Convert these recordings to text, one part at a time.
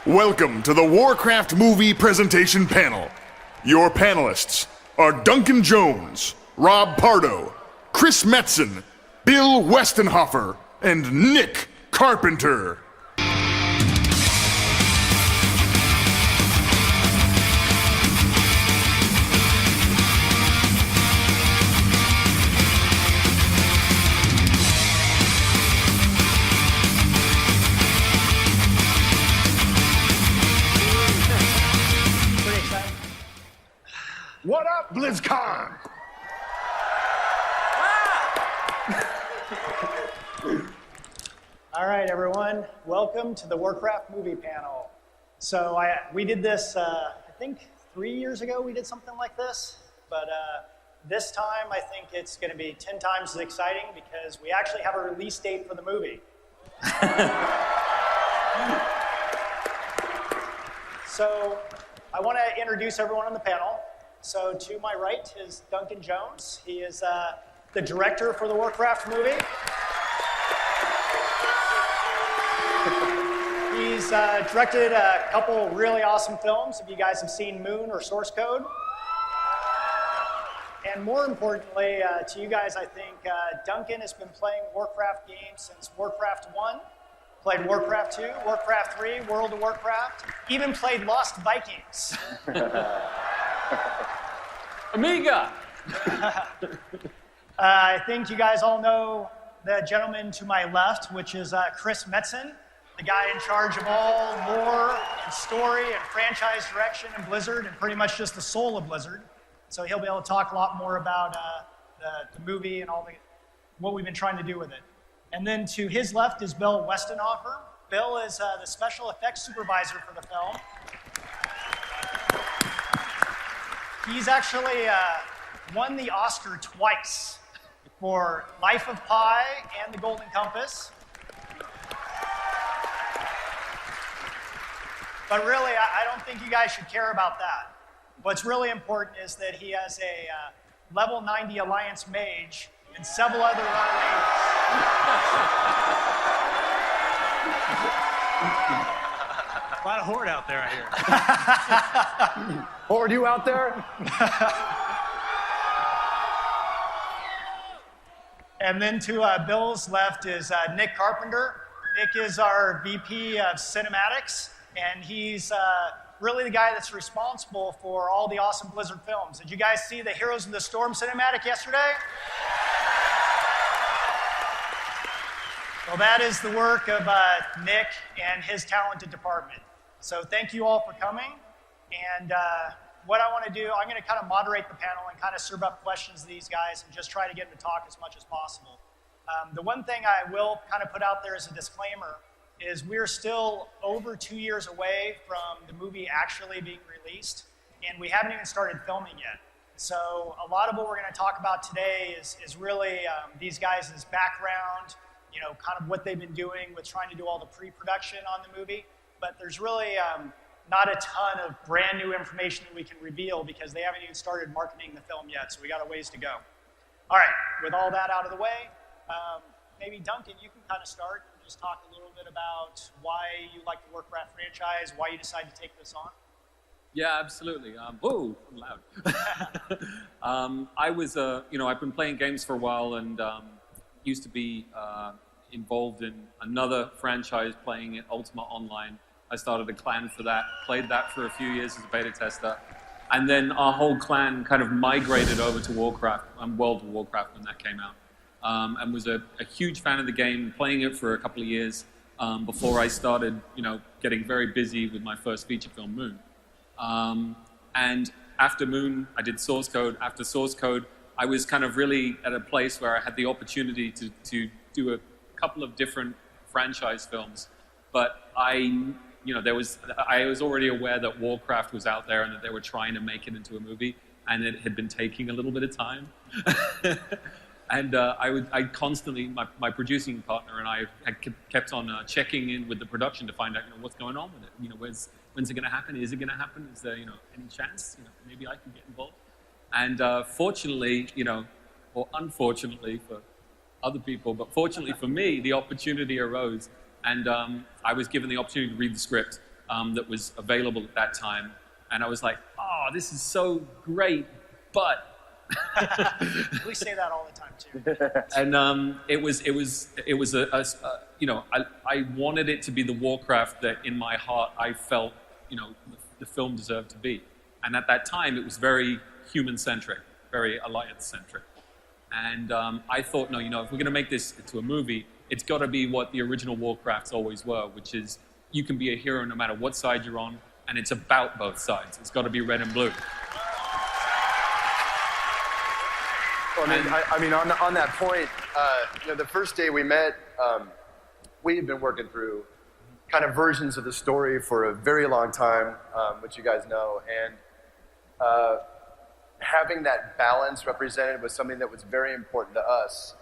Welcome to the Warcraft movie presentation panel. Your panelists are Duncan Jones, Rob Pardo, Chris Metzen, Bill Westenhofer, and Nick Carpenter. What up, BlizzCon? All right, everyone. Welcome to the Warcraft movie panel. So we did this, I think 3 years ago we did something like this. But this time I think it's going to be 10 times as exciting because we actually have a release date for the movie. So I want to introduce everyone on the panel. So to my right is Duncan Jones. He is the director for the Warcraft movie. He's directed a couple really awesome films, if you guys have seen Moon or Source Code. And more importantly, to you guys, I think Duncan has been playing Warcraft games since Warcraft 1, played Warcraft 2, Warcraft 3, World of Warcraft, even played Lost Vikings. Amiga! I think you guys all know the gentleman to my left, which is Chris Metzen, the guy in charge of all lore and story and franchise direction in Blizzard, and pretty much just the soul of Blizzard. So he'll be able to talk a lot more about the movie and what we've been trying to do with it. And then to his left is Bill Westenhofer. Bill is the special effects supervisor for the film. He's actually won the Oscar twice for Life of Pi and The Golden Compass. But really, I don't think you guys should care about that. What's really important is that he has a level 90 Alliance mage and several other honorees. A lot of horde out there, I hear. Horde, you out there? And then to Bill's left is Nick Carpenter. Nick is our VP of Cinematics, and he's really the guy that's responsible for all the awesome Blizzard films. Did you guys see the Heroes of the Storm cinematic yesterday? Well, that is the work of Nick and his talented department. So thank you all for coming. And what I want to do, I'm going to kind of moderate the panel and kind of serve up questions to these guys and just try to get them to talk as much as possible. The one thing I will kind of put out there as a disclaimer is we're still over 2 years away from the movie actually being released, and we haven't even started filming yet. So a lot of what we're going to talk about today is really these guys' background, you know, kind of what they've been doing with trying to do all the pre-production on the movie. But there's really not a ton of brand new information that we can reveal because they haven't even started marketing the film yet, so we got a ways to go. All right, with all that out of the way, maybe Duncan, you can kind of start and just talk a little bit about why you like the Warcraft franchise, why you decided to take this on. Yeah, absolutely. Whoa, I'm loud. I was, I've been playing games for a while and used to be involved in another franchise playing it, Ultima Online. I started a clan for that, played that for a few years as a beta tester, and then our whole clan kind of migrated over to Warcraft, World of Warcraft when that came out, and was a huge fan of the game, playing it for a couple of years before I started, getting very busy with my first feature film, Moon. And after Moon, I did Source Code. After Source Code, I was kind of really at a place where I had the opportunity to do a couple of different franchise films, but I was already aware that Warcraft was out there and that they were trying to make it into a movie, and it had been taking a little bit of time. And I constantly, my producing partner and I had kept on checking in with the production to find out, what's going on with it. When's it going to happen? Is it going to happen? Is there, any chance? Maybe I can get involved. And fortunately, or unfortunately for other people, but fortunately for me, the opportunity arose. And I was given the opportunity to read the script. that was available at that time. And I was like, oh, this is so great, but... We say that all the time too. And it was I wanted it to be the Warcraft that in my heart I felt, the film deserved to be. And at that time, it was very human-centric, very alliance-centric. And I thought, no, if we're going to make this into a movie, it's got to be what the original Warcrafts always were, which is you can be a hero no matter what side you're on, and it's about both sides. It's got to be red and blue. Well, I mean, on that point, the first day we met, we had been working through kind of versions of the story for a very long time, which you guys know, and having that balance represented was something that was very important to us.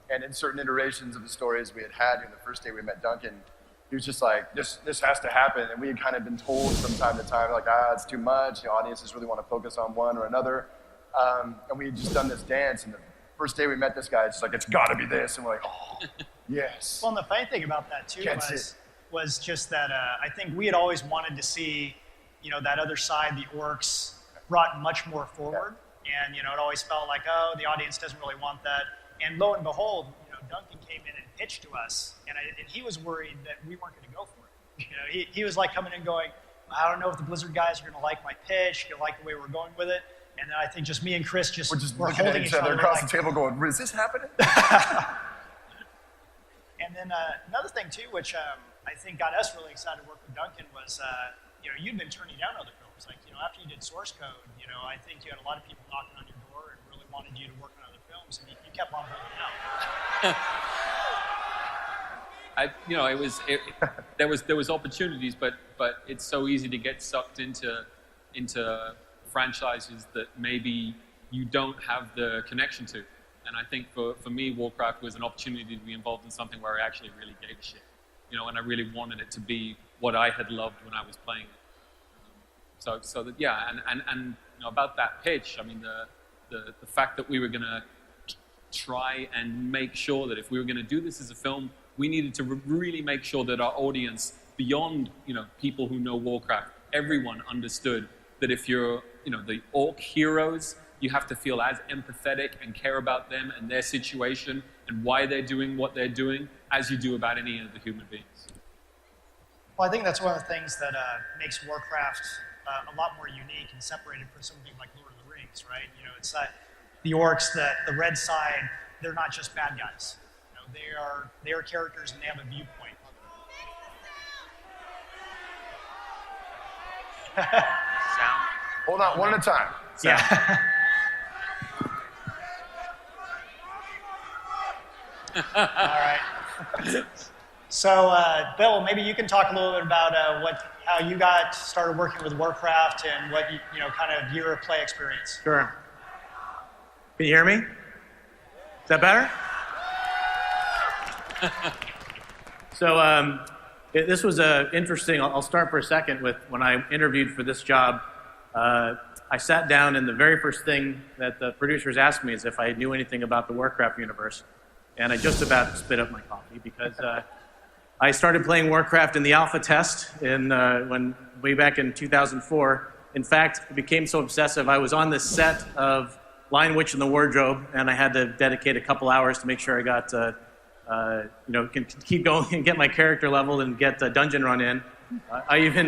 And in certain iterations of the stories we had the first day we met Duncan, he was just like, this has to happen. And we had kind of been told from time to time, like, it's too much. Audiences really want to focus on one or another. And we had just done this dance, and the first day we met this guy, it's just like, it's got to be this. And we're like, oh, yes. Well, and the funny thing about that, too, was just that I think we had always wanted to see, that other side, the orcs, brought much more forward. Yeah. And, it always felt like, oh, the audience doesn't really want that. And lo and behold, Duncan came in and pitched to us, and he was worried that we weren't going to go for it. He was like coming in going, I don't know if the Blizzard guys are going to like my pitch, going to like the way we're going with it. And then I think just me and Chris we're looking at each other across the table going, is this happening? And then another thing, too, which I think got us really excited to work with Duncan was, you'd been turning down other films. Like, after you did Source Code, I think you had a lot of people knocking on your door and really wanted you to work on other films, and you kept on holding out. There was opportunities, but it's so easy to get sucked into franchises that maybe you don't have the connection to. And I think for me, Warcraft was an opportunity to be involved in something where I actually really gave a shit. And I really wanted it to be what I had loved when I was playing it. So that, yeah, and about that pitch, I mean, the fact that we were going to try and make sure that if we were going to do this as a film, we needed to really make sure that our audience, beyond, people who know Warcraft, everyone understood that if you're, the orc heroes, you have to feel as empathetic and care about them and their situation and why they're doing what they're doing as you do about any of the human beings. Well, I think that's one of the things that makes Warcraft a lot more unique and separated from something like Lord of the Rings, right? It's that the orcs, the red side, they're not just bad guys. They are characters and they have a viewpoint. Sound. Hold on, one at a time. Yeah. All right. So, Bill, maybe you can talk a little bit about how you got started working with Warcraft and what kind of your play experience. Sure. Can you hear me? Is that better? So this was interesting. I'll start for a second with when I interviewed for this job. I sat down, and the very first thing that the producers asked me is if I knew anything about the Warcraft universe. And I just about spit up my coffee because I started playing Warcraft in the alpha test way back in 2004. In fact, it became so obsessive, I was on the set of Lion Witch in the Wardrobe, and I had to dedicate a couple hours to make sure I got, can keep going and get my character leveled and get the dungeon run in. I even,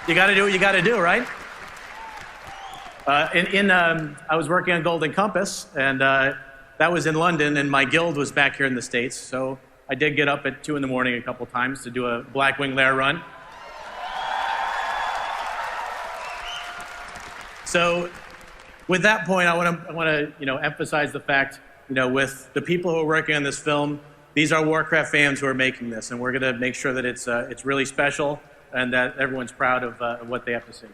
you got to do what you got to do, right? I was working on Golden Compass, and that was in London, and my guild was back here in the States, so I did get up at 2 in the morning a couple times to do a Blackwing Lair run. So with that point, I want to emphasize the fact, with the people who are working on this film, these are Warcraft fans who are making this, and we're going to make sure that it's really special and that everyone's proud of what they have to see.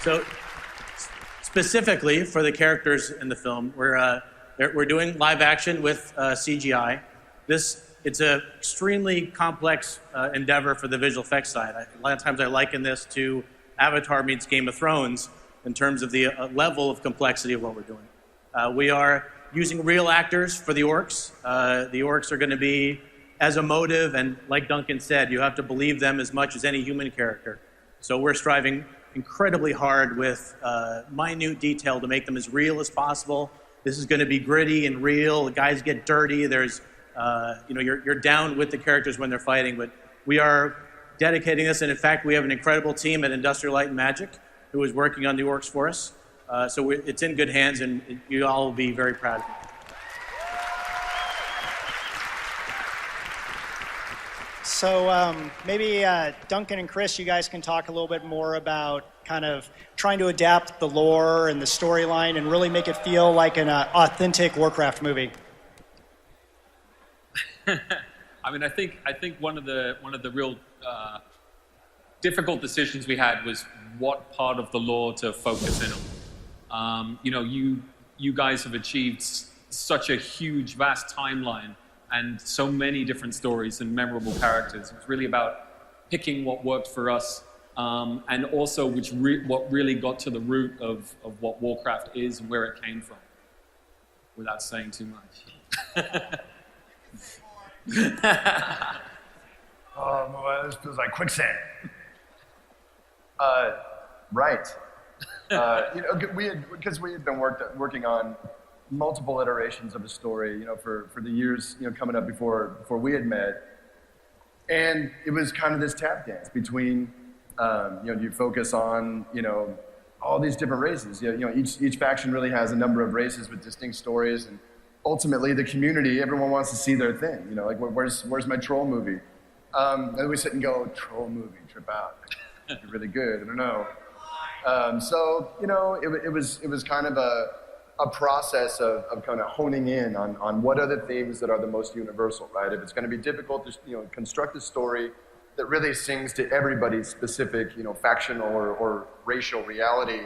So specifically for the characters in the film, we're doing live action with CGI. It's an extremely complex endeavor for the visual effects side. A lot of times I liken this to Avatar meets Game of Thrones in terms of the level of complexity of what we're doing. We are using real actors for the orcs. The orcs are going to be as emotive, and like Duncan said, you have to believe them as much as any human character. So we're striving incredibly hard with minute detail to make them as real as possible. This is going to be gritty and real. The guys get dirty. There's, you're down with the characters when they're fighting, but we are dedicating this, and in fact, we have an incredible team at Industrial Light and Magic who is working on the orcs for us. So it's in good hands, and you all will be very proud of it. So maybe Duncan and Chris, you guys can talk a little bit more about kind of trying to adapt the lore and the storyline and really make it feel like an authentic Warcraft movie. I mean, I think one of the real difficult decisions we had was what part of the lore to focus in on. You guys have achieved such a huge, vast timeline and so many different stories and memorable characters. It's really about picking what worked for us, and also what really got to the root of what Warcraft is and where it came from, without saying too much. Oh boy, this feels like quicksand. Right. Because we had been working on multiple iterations of the story, for the years, coming up before we had met. And it was kind of this tap dance between, you focus on, all these different races. Each faction really has a number of races with distinct stories, and ultimately the community, everyone wants to see their thing. Like where's my troll movie? And we sit and go, troll movie, trip out. You're really good. I don't know. So it was kind of a process of kind of honing in on what are the themes that are the most universal, right? If it's going to be difficult to construct a story that really sings to everybody's specific factional or racial reality,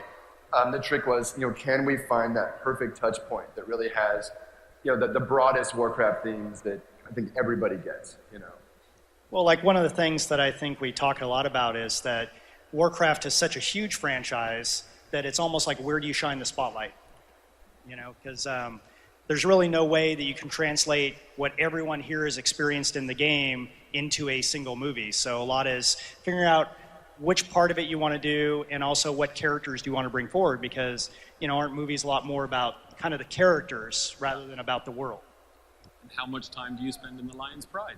the trick was can we find that perfect touch point that really has the broadest Warcraft themes that I think everybody gets. Well, like one of the things that I think we talk a lot about is that Warcraft is such a huge franchise that it's almost like, where do you shine the spotlight? Because there's really no way that you can translate what everyone here has experienced in the game into a single movie. So a lot is figuring out which part of it you want to do, and also what characters do you want to bring forward, because aren't movies a lot more about kind of the characters rather than about the world? And how much time do you spend in the Lion's Pride?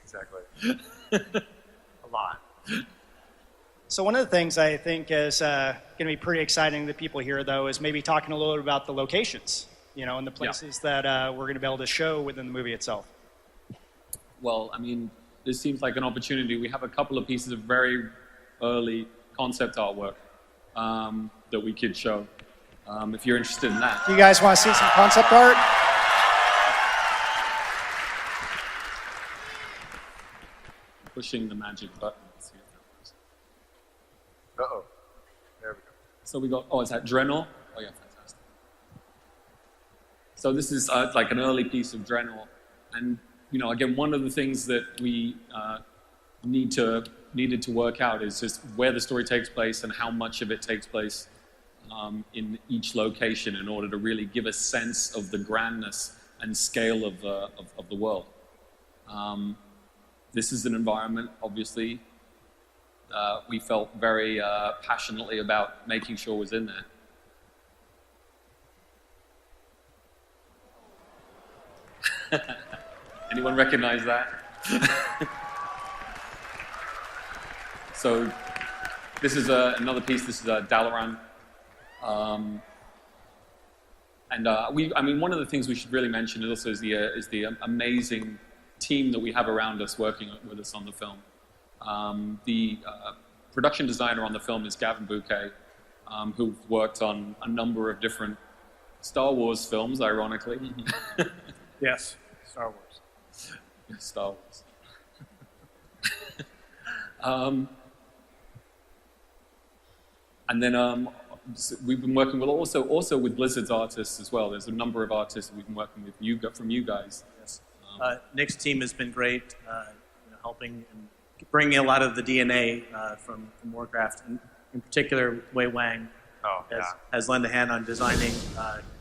Exactly. A lot. So one of the things I think is going to be pretty exciting to people here, though, is maybe talking a little bit about the locations, and the places that we're going to be able to show within the movie itself. Well, I mean, this seems like an opportunity. We have a couple of pieces of very early concept artwork that we could show, if you're interested in that. Do you guys want to see some concept art? Pushing the magic button. See if that works. Uh-oh. There we go. So we got, is that Drenor? Oh yeah, fantastic. So this is like an early piece of Drenor. And, again, one of the things that we needed to work out is just where the story takes place and how much of it takes place in each location in order to really give a sense of the grandness and scale of the world. This is an environment, obviously, we felt very passionately about making sure was in there. Anyone recognize that? So this is another piece. This is Dalaran. One of the things we should really mention also is the amazing team that we have around us working with us on the film. The production designer on the film is Gavin Bouquet, who worked on a number of different Star Wars films, ironically. Yes, Star Wars. Star Wars. And then we've been working with also with Blizzard's artists as well. There's a number of artists we've been working with from you guys. Yes. Nick's team has been great, helping and bringing a lot of the DNA from Warcraft, and in particular Wei Wang. has lent a hand on designing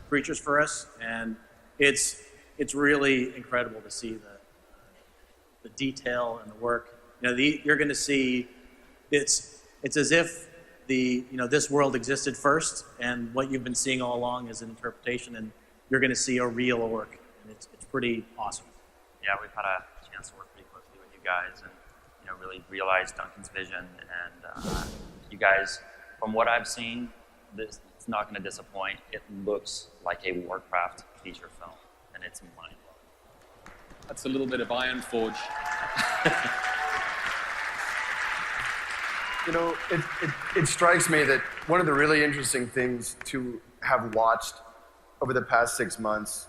creatures for us, and it's really incredible to see the detail and the work. You're going to see it's as if this world existed first, and what you've been seeing all along is an interpretation, and you're going to see a real orc, and it's pretty awesome. Yeah, we've had a chance to work pretty closely with you guys, and really realize Duncan's vision. And you guys, from what I've seen, it's not going to disappoint. It looks like a Warcraft feature film, and it's mind-blowing. That's a little bit of Iron Forge. It strikes me that one of the really interesting things to have watched over the past 6 months,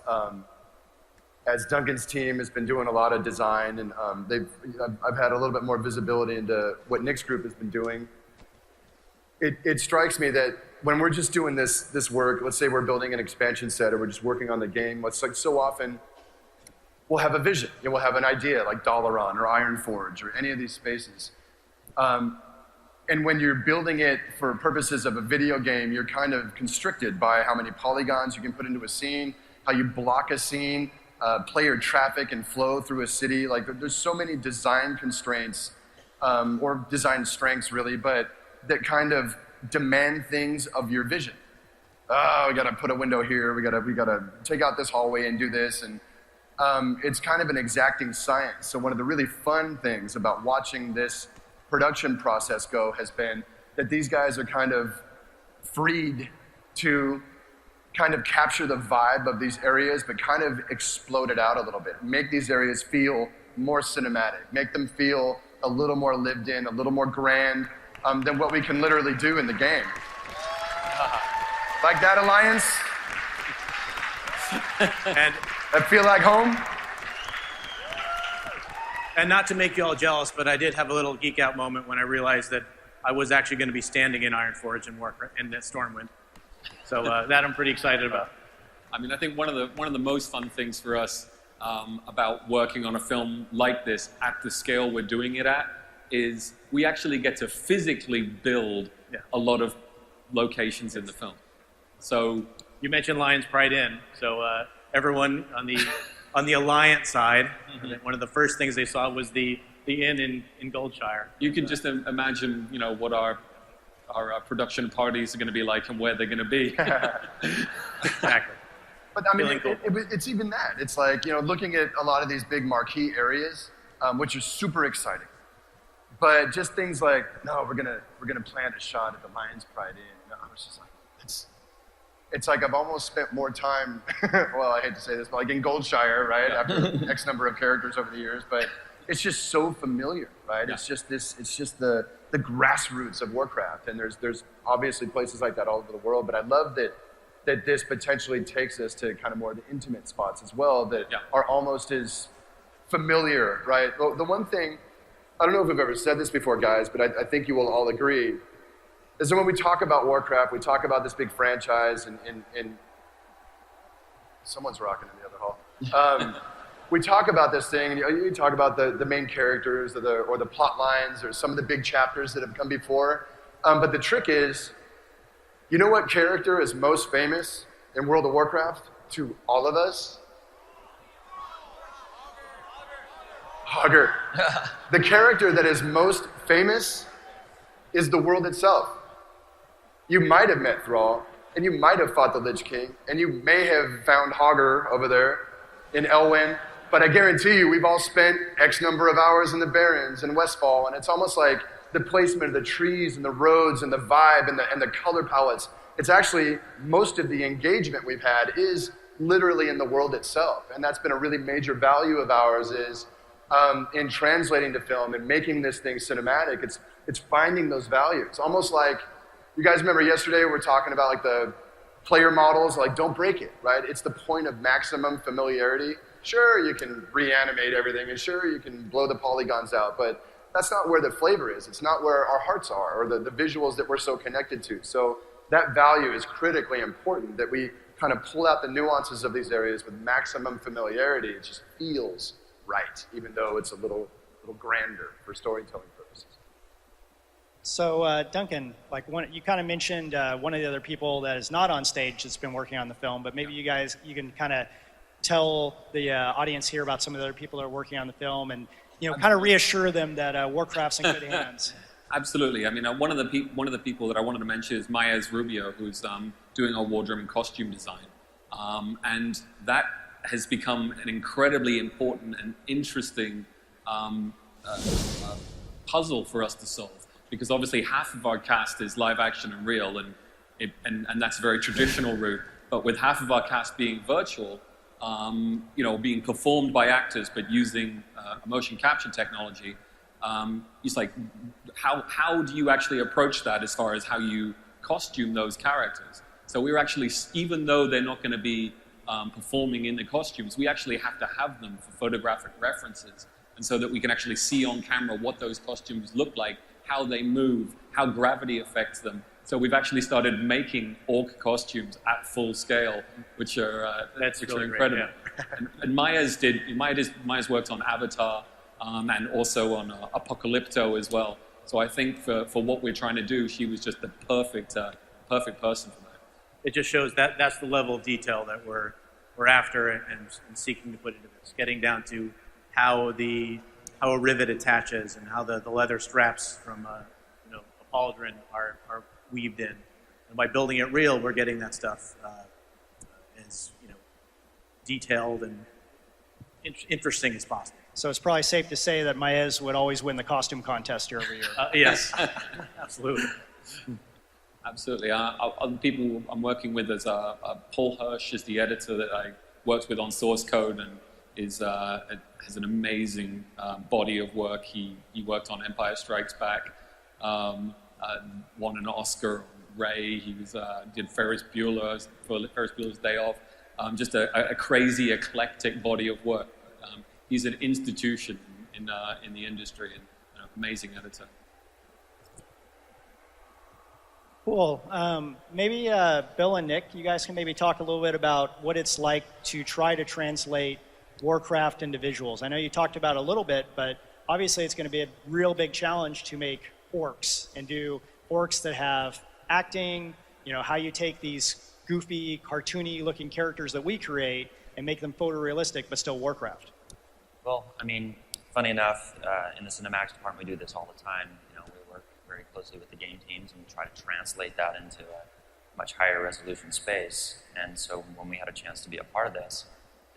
as Duncan's team has been doing a lot of design, and I've had a little bit more visibility into what Nick's group has been doing. It strikes me that when we're just doing this work, let's say we're building an expansion set or we're just working on the game, what's like so often we'll have a vision, we'll have an idea like Dalaran or Ironforge or any of these spaces. And when you're building it for purposes of a video game, you're kind of constricted by how many polygons you can put into a scene, how you block a scene, player traffic and flow through a city. Like there's so many design constraints, or design strengths really, but that kind of demand things of your vision. Oh, we gotta put a window here, we gotta take out this hallway and do this, and it's kind of an exacting science. So one of the really fun things about watching this production process go has been that these guys are kind of freed to kind of capture the vibe of these areas, but kind of explode it out a little bit. Make these areas feel more cinematic, make them feel a little more lived in, a little more grand than what we can literally do in the game. Like that, Alliance? And I feel like home? And not to make you all jealous, but I did have a little geek out moment when I realized that I was actually going to be standing in Ironforge and Warcraft and Stormwind. So that I'm pretty excited about. I mean, I think one of the most fun things for us about working on a film like this at the scale we're doing it at is we actually get to physically build a lot of locations in the film. So you mentioned Lion's Pride Inn, so everyone on the Alliance side, one of the first things they saw was the inn in Goldshire. You can just imagine, what our production parties are going to be like and where they're going to be. Exactly. But I mean, it's even that. It's like, looking at a lot of these big marquee areas, which are super exciting. But just things like, no, we're gonna plant a shot at the Lion's Pride Inn. I was just like, it's like I've almost spent more time, well, I hate to say this, but like in Goldshire, right? After X number of characters over the years, but it's just so familiar, right? Yeah. It's just the grassroots of Warcraft, and there's obviously places like that all over the world, but I love that this potentially takes us to kind of more the intimate spots as well that are almost as familiar, right? Well, the one thing, I don't know if we've ever said this before, guys, but I think you will all agree, is that when we talk about Warcraft, we talk about this big franchise, and someone's rocking in the other hall. We talk about this thing, and you talk about the main characters or the plot lines or some of the big chapters that have come before. But the trick is, you know what character is most famous in World of Warcraft to all of us? Hogger. The character that is most famous is the world itself. You might have met Thrall, and you might have fought the Lich King, and you may have found Hogger over there in Elwyn, but I guarantee you we've all spent X number of hours in the Barrens and Westfall, and it's almost like the placement of the trees and the roads and the vibe and the color palettes. It's actually, most of the engagement we've had is literally in the world itself, and that's been a really major value of ours is in translating to film and making this thing cinematic. It's finding those values. Almost like, you guys remember yesterday we were talking about like the player models, like don't break it, right? It's the point of maximum familiarity. Sure, you can reanimate everything, and sure, you can blow the polygons out, but that's not where the flavor is. It's not where our hearts are, or the visuals that we're so connected to. So that value is critically important, that we kind of pull out the nuances of these areas with maximum familiarity. It just feels right, even though it's a little grander for storytelling purposes. So Duncan, like you kind of mentioned one of the other people that is not on stage that's been working on the film, but maybe you can kind of tell the audience here about some of the other people that are working on the film, and kind of reassure them that Warcraft's in good hands. Absolutely. I mean, one of the people that I wanted to mention is Maez Rubio, who's doing our wardrobe and costume design, and that has become an incredibly important and interesting puzzle for us to solve. Because obviously half of our cast is live action and real, and that's a very traditional route. But with half of our cast being virtual, being performed by actors but using motion capture technology, it's like, how do you actually approach that as far as how you costume those characters? So we're actually, even though they're not going to be performing in the costumes, we actually have to have them for photographic references, and so that we can actually see on camera what those costumes look like, how they move, how gravity affects them. So we've actually started making orc costumes at full scale, which are really incredible. Great, yeah. and Maya's worked on Avatar and also on Apocalypto as well. So I think for what we're trying to do, she was just the perfect person for that. It just shows that that's the level of detail that we're after and seeking to put into this, getting down to how a rivet attaches and how the leather straps from a pauldron are weaved in. And by building it real, we're getting that stuff as detailed and interesting as possible. So it's probably safe to say that Maez would always win the costume contest year over year. Yes, absolutely. Absolutely. Other people I'm working with is Paul Hirsch is the editor that I worked with on Source Code, and has an amazing body of work. He worked on Empire Strikes Back, won an Oscar on Ray. He did Ferris Bueller's Day Off. Just a crazy, eclectic body of work. He's an institution in the industry and an amazing editor. Cool. Maybe Bill and Nick, you guys can maybe talk a little bit about what it's like to try to translate Warcraft into visuals. I know you talked about it a little bit, but obviously it's going to be a real big challenge to make orcs and do orcs that have acting, how you take these goofy, cartoony-looking characters that we create and make them photorealistic, but still Warcraft. Well, I mean, funny enough, in the cinematics department, we do this all the time. We work very closely with the game teams and try to translate that into a much higher resolution space. And so when we had a chance to be a part of this,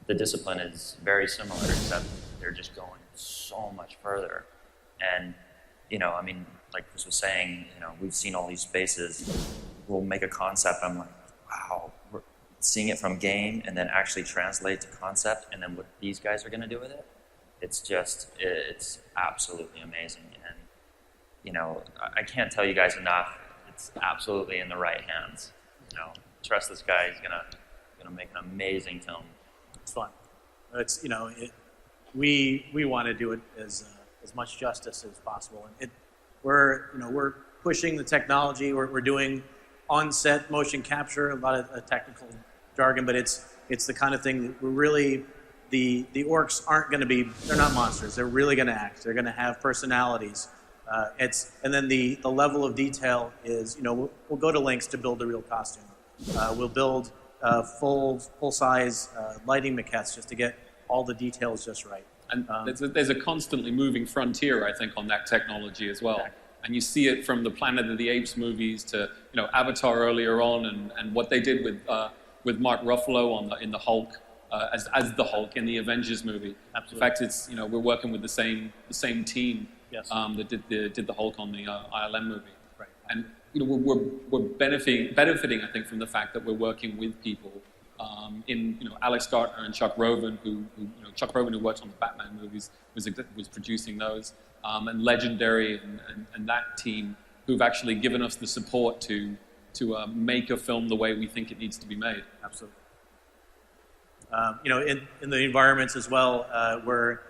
the discipline is very similar, except they're just going so much further. And, like Chris was saying, we've seen all these spaces. We'll make a concept. I'm like, wow, we're seeing it from game and then actually translate to concept, and then what these guys are going to do with it. It's absolutely amazing. And, I can't tell you guys enough. It's absolutely in the right hands. Trust this guy. He's gonna make an amazing film. It's fun. It's we want to do it as much justice as possible, and we're pushing the technology. We're doing on-set motion capture, a lot of technical jargon, but it's the kind of thing that we're really the orcs aren't going to be. They're not monsters. They're really going to act. They're going to have personalities. And then the level of detail is we'll go to lengths to build a real costume. We'll build full-size lighting maquettes just to get all the details just right. And there's a constantly moving frontier, I think, on that technology as well. Exactly. And you see it from the Planet of the Apes movies to Avatar earlier on, and what they did with Mark Ruffalo in the Hulk as the Hulk in the Avengers movie. Absolutely. In fact, it's we're working with the same team. Yes. That did the Hulk on the ILM movie. Right. And we're benefiting, I think, from the fact that we're working with people in Alex Gartner and Chuck Roven, who Chuck Roven, who worked on the Batman movies, was producing those, and Legendary and that team, who've actually given us the support to make a film the way we think it needs to be made. Absolutely. In the environments as well, where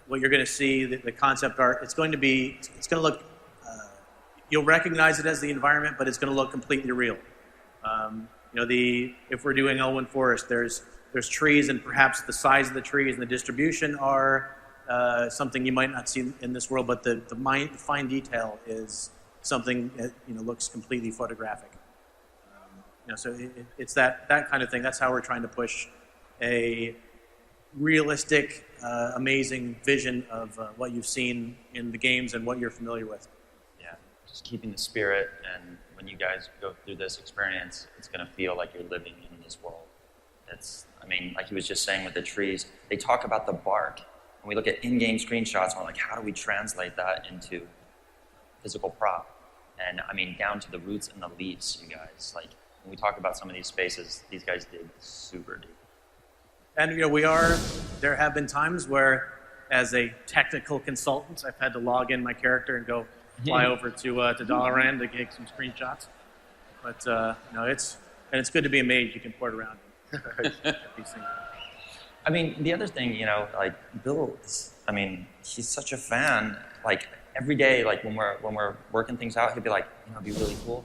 what you're going to see, the concept art, it's going to look, you'll recognize it as the environment, but it's going to look completely real. If we're doing Elwyn Forest, there's trees, and perhaps the size of the trees and the distribution are something you might not see in this world, but the fine detail is something that looks completely photographic. So it's that kind of thing. That's how we're trying to push a realistic, amazing vision of what you've seen in the games and what you're familiar with. Yeah, just keeping the spirit, and when you guys go through this experience, it's going to feel like you're living in this world. Like he was just saying with the trees, they talk about the bark, and we look at in-game screenshots, and we're like, how do we translate that into physical prop? And down to the roots and the leaves, you guys. Like, when we talk about some of these spaces, these guys dig super deep. And there have been times where, as a technical consultant, I've had to log in my character and go fly over to Dalaran to get some screenshots. But it's good to be a mage. You can port around these things. The other thing, Bill, he's such a fan. Like, every day, like when we're working things out, he'd be like, it'd be really cool.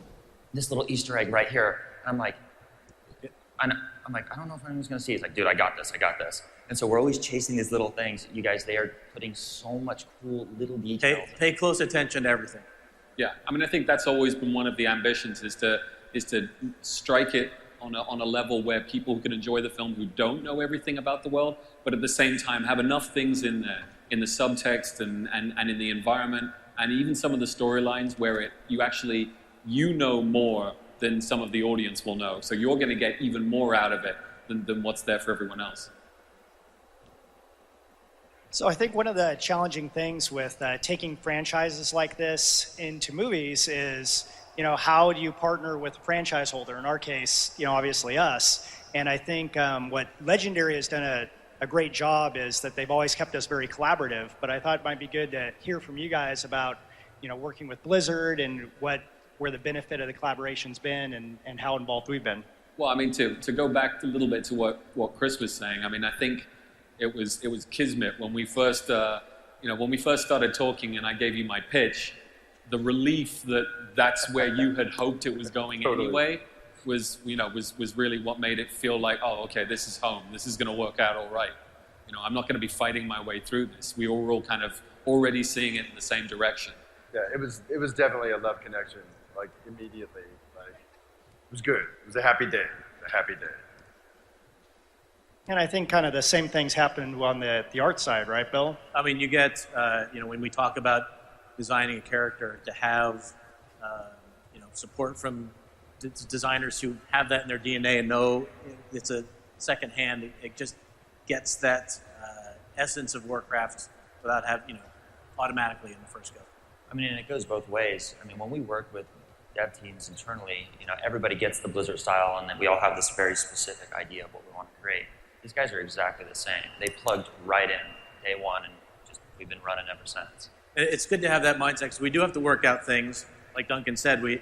This little Easter egg right here. And I'm like, I don't know if anyone's going to see it. He's like, dude, I got this. And so we're always chasing these little things. You guys, they are putting so much cool little details. Pay close attention to everything. Yeah, I think that's always been one of the ambitions is to strike it on a level where people can enjoy the film who don't know everything about the world, but at the same time have enough things in there, in the subtext and in the environment, and even some of the storylines where you know more than some of the audience will know. So you're going to get even more out of it than what's there for everyone else. So I think one of the challenging things with taking franchises like this into movies is, how do you partner with a franchise holder? In our case, obviously us. And I think what Legendary has done a great job is that they've always kept us very collaborative. But I thought it might be good to hear from you guys about, working with Blizzard and where the benefit of the collaboration's been and how involved we've been. Well, to go back a little bit to what Chris was saying, I think it was kismet when we first started talking and I gave you my pitch. The relief that that's where you had hoped it was going anyway was really what made it feel like, oh, okay, this is home. This is going to work out all right. I'm not going to be fighting my way through this. We were all kind of already seeing it in the same direction. Yeah, it was definitely a love connection. Like, immediately. Like, it was good. It was a happy day. And I think kind of the same things happened on the art side, right, Bill? You get, when we talk about designing a character, to have, support from designers who have that in their DNA and know it's a second hand. It just gets that essence of Warcraft without having, automatically in the first go. And it goes both ways. When we work with dev teams internally, everybody gets the Blizzard style, and then we all have this very specific idea of what we want to create. These guys are exactly the same. They plugged right in day one, and we've been running ever since. It's good to have that mindset, because we do have to work out things. Like Duncan said, we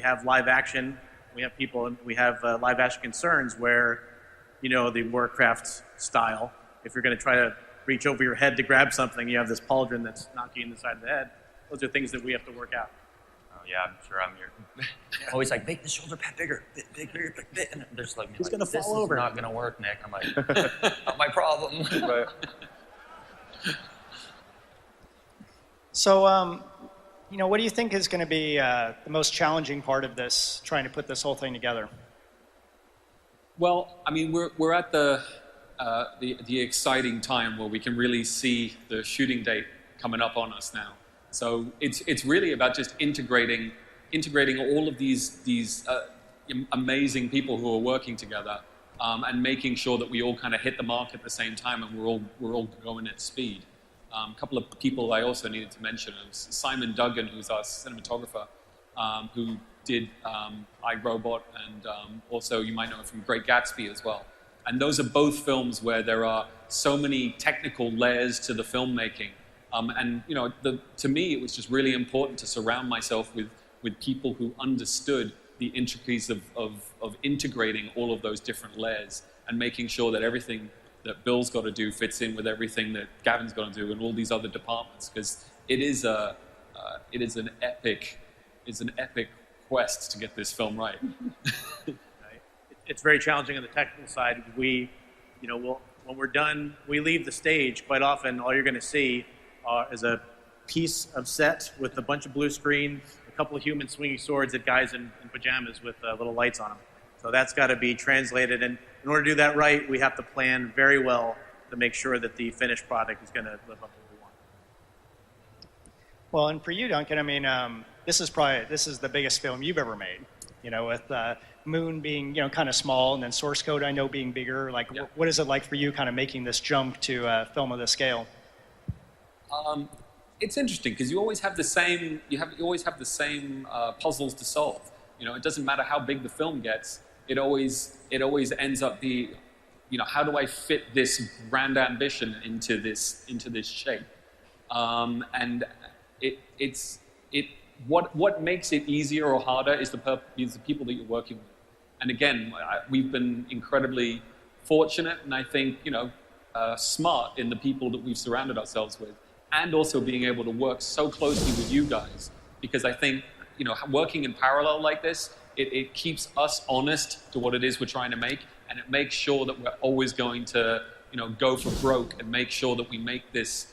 have live action, we have people, and we have live action concerns where, the Warcraft style, if you're going to try to reach over your head to grab something, you have this pauldron that's knocking you in the side of the head. Those are things that we have to work out. Oh yeah, I'm sure I'm always like, make the shoulder pad bigger, bigger, and they're just like, he's gonna fall over. This is not gonna work, Nick. I'm like, not my problem. Right. So, what do you think is going to be the most challenging part of this, trying to put this whole thing together? Well, we're at the exciting time where we can really see the shooting date coming up on us now. So it's really about just integrating all of these amazing people who are working together, and making sure that we all kind of hit the mark at the same time, and we're all going at speed. A couple of people I also needed to mention is Simon Duggan, who's our cinematographer, who did iRobot, and also you might know him from Great Gatsby as well. And those are both films where there are so many technical layers to the filmmaking. To me, it was just really important to surround myself with people who understood the intricacies of integrating all of those different layers and making sure that everything that Bill's got to do fits in with everything that Gavin's got to do and all these other departments, because it is an epic quest to get this film right. It's very challenging on the technical side. When we're done, we leave the stage. Quite often, all you're going to see is a piece of set with a bunch of blue screen, a couple of humans swinging swords at guys in pajamas with little lights on them. So that's got to be translated. And in order to do that right, we have to plan very well to make sure that the finished product is going to live up to what we want. Well, and for you, Duncan, I mean, this is the biggest film you've ever made. You know, with Moon being, you know, kind of small, and then Source Code I know being bigger. Like, Yeah. what is it like for you, kind of making this jump to a film of this scale? It's interesting because you always have the same puzzles to solve. You know, it doesn't matter how big the film gets. It always ends up you know, how do I fit this grand ambition into this shape? And what makes it easier or harder is the people that you're working with. And again, we've been incredibly fortunate, and I think, you know, smart in the people that we've surrounded ourselves with, and also being able to work so closely with you guys, because I think, you know, working in parallel like this, it keeps us honest to what it is we're trying to make, and it makes sure that we're always going to, you know, go for broke and make sure that we make this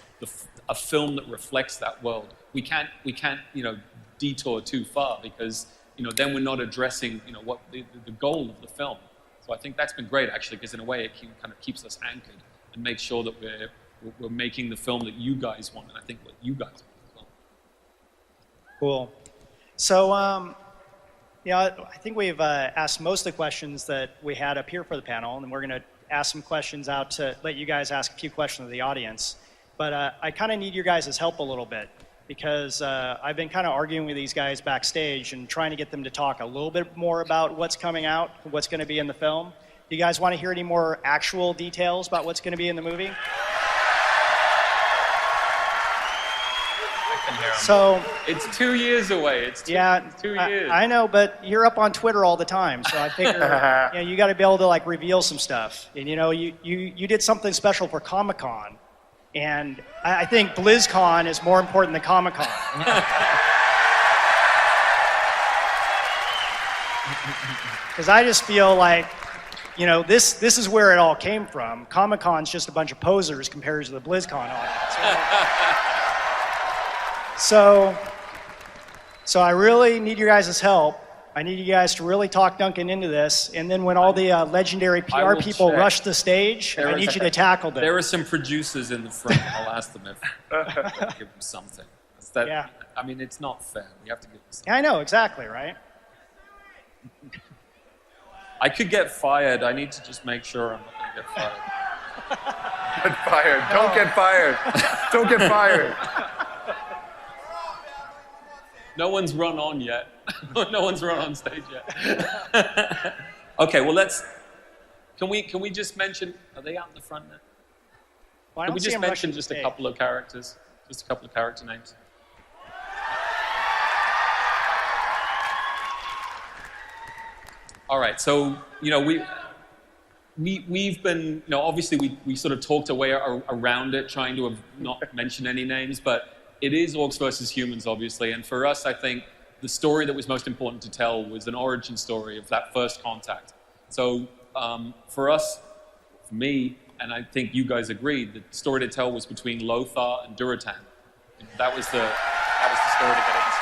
a film that reflects that world. We can't, you know, detour too far, because, you know, then we're not addressing, you know, what the goal of the film. So I think that's been great, actually, because in a way it kind of keeps us anchored and makes sure that we're making the film that you guys want, and I think what you guys want as well. Cool. So, yeah, I think we've asked most of the questions that we had up here for the panel, and we're going to ask some questions out to let you guys ask a few questions of the audience. But I kind of need your guys' help a little bit, because I've been kind of arguing with these guys backstage and trying to get them to talk a little bit more about what's coming out, what's going to be in the film. Do you guys want to hear any more actual details about what's going to be in the movie? So it's 2 years away. It's 2 years. I know, but you're up on Twitter all the time, so I figure you know, you got to be able to like reveal some stuff. And you know, you did something special for Comic-Con, and I think BlizzCon is more important than Comic-Con. Because I just feel like, you know, this is where it all came from. Comic-Con's just a bunch of posers compared to the BlizzCon audience. So I really need your guys' help. I need you guys to really talk Duncan into this. And then when all the legendary PR people rush the stage, I need you to tackle them. There are some producers in the front. I'll ask them if give them something. Yeah. I mean, it's not fair. We have to give them something. Yeah, I know, exactly, right? I could get fired. I need to just make sure I'm not going to get fired. Get fired. Don't get fired. Don't get fired. No one's run on yet. No one's run on stage yet. Okay, well can we just mention, are they out in the front now? Well, Can we just mention just a couple of characters? Just a couple of character names. All right, so, you know, we've been, you know, obviously we sort of talked our way around it, trying to have not mention any names, but it is Orcs versus Humans, obviously, and for us, I think the story that was most important to tell was an origin story of that first contact. So for us, for me, and I think you guys agreed, the story to tell was between Lothar and Durotan. That was the story to get into.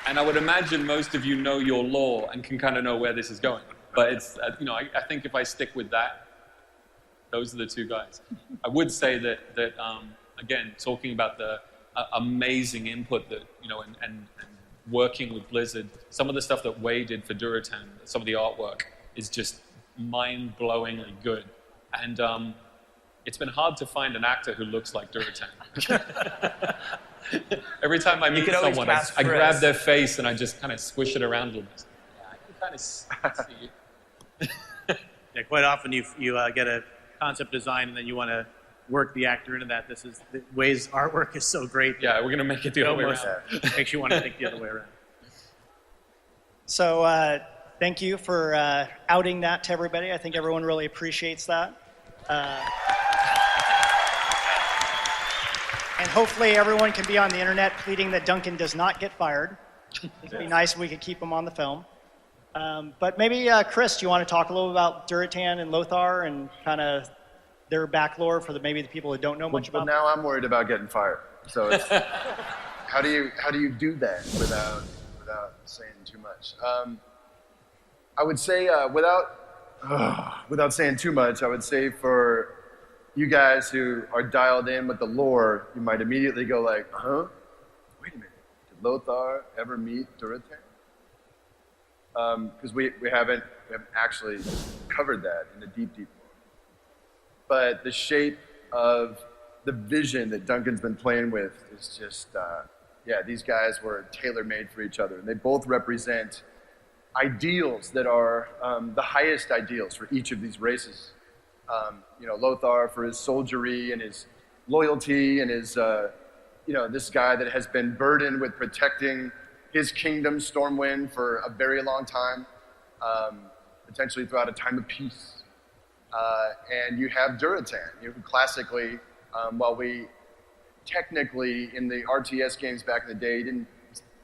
And I would imagine most of you know your lore and can kind of know where this is going. But it's, you know, I think if I stick with that, those are the two guys. I would say that again, talking about the amazing input that, you know, and working with Blizzard, some of the stuff that Wei did for Durotan, some of the artwork is just mind-blowingly good. And it's been hard to find an actor who looks like Durotan. Every time I meet someone, I grab their face and I just kind of squish it around a little bit. Yeah, I can kind of see it. Yeah, quite often you get a concept design and then you want to work the actor into that. Wei's artwork is so great. Yeah, we're going to make it the other way around. Makes you want to think the other way around. So thank you for outing that to everybody. I think everyone really appreciates that. And hopefully everyone can be on the internet pleading that Duncan does not get fired. It'd be nice if we could keep him on the film. But maybe, Chris, do you want to talk a little about Durotan and Lothar and kind of their back lore for maybe the people that don't know much But about. now I'm worried about getting fired. So it's, how do you do that without saying too much? I would say without saying too much, I would say for you guys who are dialed in with the lore, you might immediately go like, huh? Wait a minute, did Lothar ever meet Durotan? Because we haven't actually covered that in the deep lore. But the shape of the vision that Duncan's been playing with is just, these guys were tailor-made for each other. And they both represent ideals that are the highest ideals for each of these races. Lothar for his soldiery and his loyalty and his, this guy that has been burdened with protecting his kingdom, Stormwind, for a very long time, potentially throughout a time of peace. And you have Durotan, who classically, while we technically in the RTS games back in the day didn't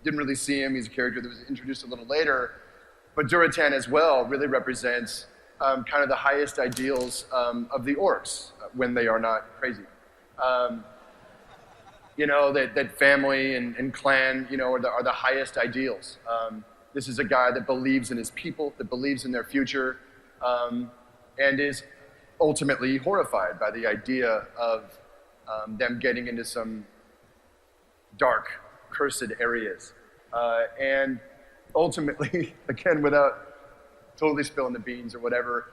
really see him, he's a character that was introduced a little later, but Durotan as well really represents kind of the highest ideals of the orcs when they are not crazy. That family and clan, are the highest ideals. This is a guy that believes in his people, that believes in their future, and is ultimately horrified by the idea of them getting into some dark, cursed areas. And ultimately, again, without totally spilling the beans or whatever,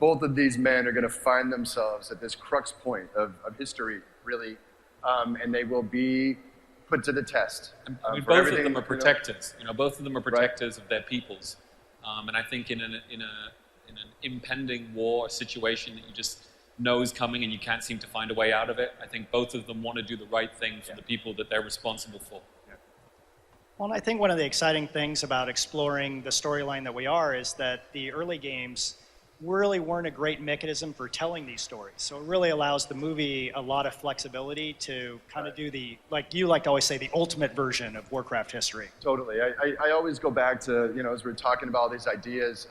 both of these men are going to find themselves at this crux point of history, really, and they will be put to the test. Both of them are protectors. Both of them are protectors of their peoples, and I think in an impending war, a situation that you just know is coming and you can't seem to find a way out of it, I think both of them want to do the right thing for the people that they're responsible for. Well, and I think one of the exciting things about exploring the storyline that we are is that the early games really weren't a great mechanism for telling these stories. So it really allows the movie a lot of flexibility to kind of do the, like you like to always say, the ultimate version of Warcraft history. Totally. I always go back to, as we're talking about all these ideas,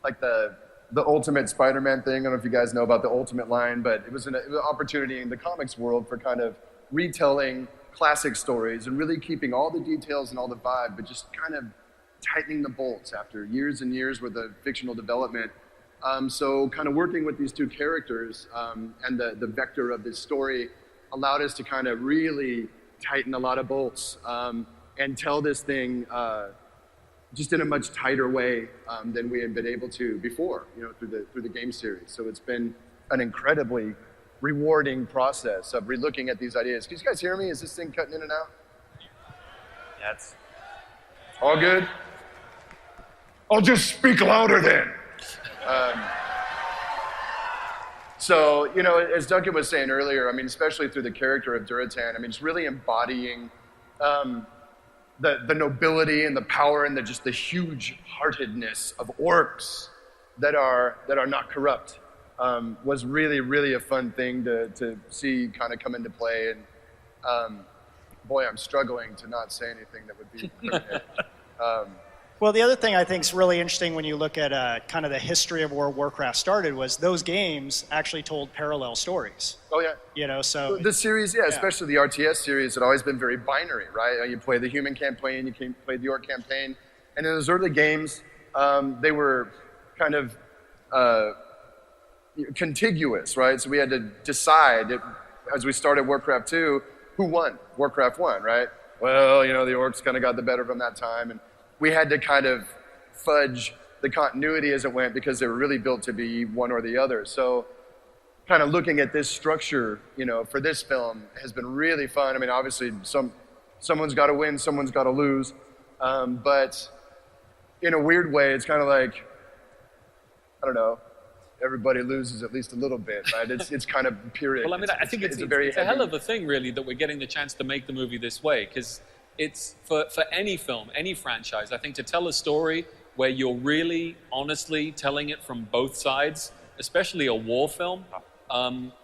like the Ultimate Spider-Man thing. I don't know if you guys know about the Ultimate line, but it was an opportunity in the comics world for kind of retelling classic stories and really keeping all the details and all the vibe, but just kind of tightening the bolts after years and years worth of fictional development. So kind of working with these two characters and the vector of this story allowed us to kind of really tighten a lot of bolts and tell this thing just in a much tighter way than we had been able to before, through the game series. So it's been an incredibly rewarding process of relooking at these ideas. Can you guys hear me? Is this thing cutting in and out? Yeah, it's All good? I'll just speak louder then. So, as Duncan was saying earlier, especially through the character of Durotan, it's really embodying the nobility and the power and the huge-heartedness of orcs that are not corrupt. Was really, really a fun thing to see kind of come into play. And boy, I'm struggling to not say anything that would be criminal. Well, the other thing I think is really interesting when you look at kind of the history of where Warcraft started was those games actually told parallel stories. Oh, yeah. So the series, especially the RTS series, had always been very binary, right? You play the human campaign, you can play the orc campaign. And in those early games, they were kind of contiguous, right? So we had to decide, as we started Warcraft 2, who won Warcraft 1, right? Well, the orcs kind of got the better of them that time. And we had to kind of fudge the continuity as it went because they were really built to be one or the other. So kind of looking at this structure, for this film has been really fun. Obviously someone's got to win, someone's got to lose. But in a weird way, it's kind of like, I don't know, everybody loses at least a little bit, right? It's kind of period. Well, I think it's a hell of a thing, really, that we're getting the chance to make the movie this way, because it's for any film, any franchise, I think to tell a story where you're really honestly telling it from both sides, especially a war film,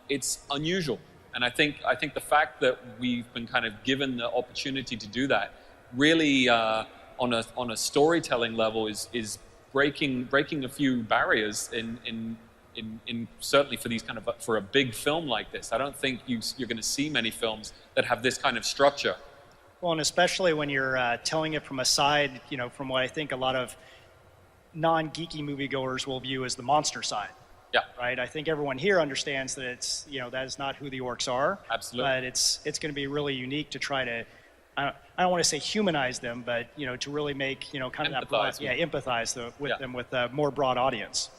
it's unusual. And I think the fact that we've been kind of given the opportunity to do that really on a storytelling level is breaking a few barriers in in certainly for these for a big film like this. I don't think you're going to see many films that have this kind of structure. Well, and especially when you're telling it from a side, from what I think a lot of non-geeky moviegoers will view as the monster side. Yeah. Right. I think everyone here understands that it's that is not who the orcs are. Absolutely. But it's going to be really unique to try to, I don't want to say humanize them, but to really make kind of empathize that broad, empathize with them with a more broad audience.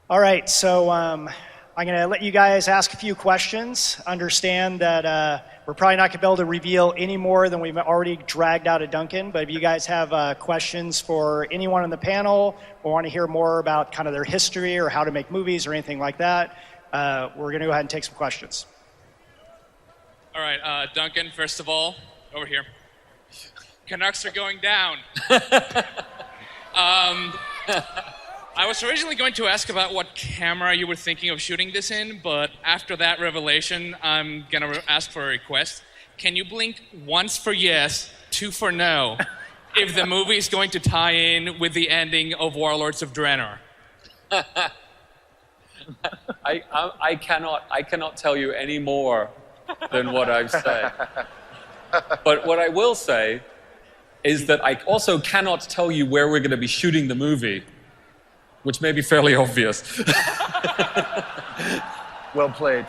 All right, so I'm going to let you guys ask a few questions. Understand that we're probably not going to be able to reveal any more than we've already dragged out of Duncan, but if you guys have questions for anyone on the panel or want to hear more about kind of their history or how to make movies or anything like that, we're going to go ahead and take some questions. All right, Duncan, first of all, over here. Canucks are going down. I was originally going to ask about what camera you were thinking of shooting this in, but after that revelation, I'm going to ask for a request. Can you blink once for yes, two for no, if the movie is going to tie in with the ending of Warlords of Draenor? I cannot tell you any more than what I've said. But what I will say is that I also cannot tell you where we're going to be shooting the movie, which may be fairly obvious. Well played.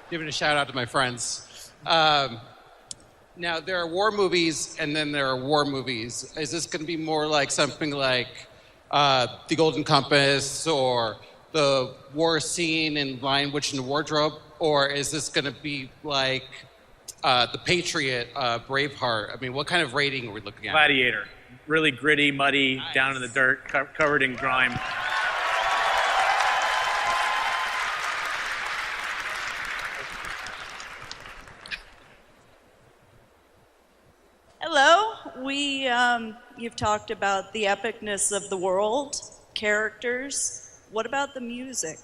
Giving a shout out to my friends. Now, there are war movies, and then there are war movies. Is this going to be more like something like The Golden Compass or the war scene in Lion, Witch, and the Wardrobe? Or is this going to be like The Patriot, Braveheart? I mean, what kind of rating are we looking at? Gladiator. Really gritty, muddy, down in the dirt, covered in grime. Hello. You've talked about the epicness of the world, characters. What about the music?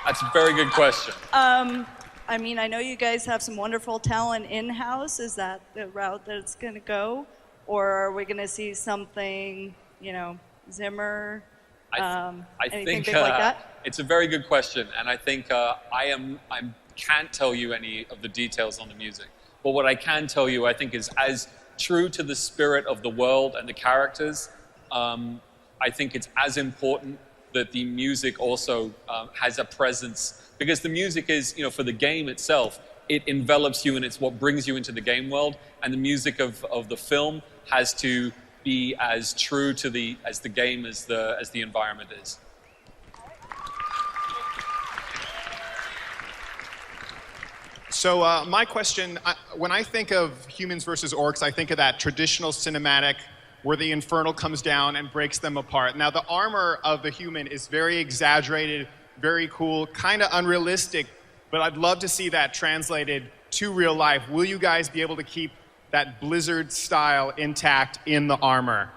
That's a very good question. I mean, I know you guys have some wonderful talent in-house. Is that the route that it's going to go? Or are we going to see something, Zimmer, anything big like that? It's a very good question, and I think I can't tell you any of the details on the music. But what I can tell you, I think, is as true to the spirit of the world and the characters, I think it's as important that the music also has a presence, because the music is, for the game itself, it envelops you and it's what brings you into the game world, and the music of the film has to be as true to the game as the environment is. So my question, when I think of humans versus orcs, I think of that traditional cinematic where the infernal comes down and breaks them apart. Now, the armor of the human is very exaggerated, very cool, kind of unrealistic, but I'd love to see that translated to real life. Will you guys be able to keep that Blizzard style intact in the armor?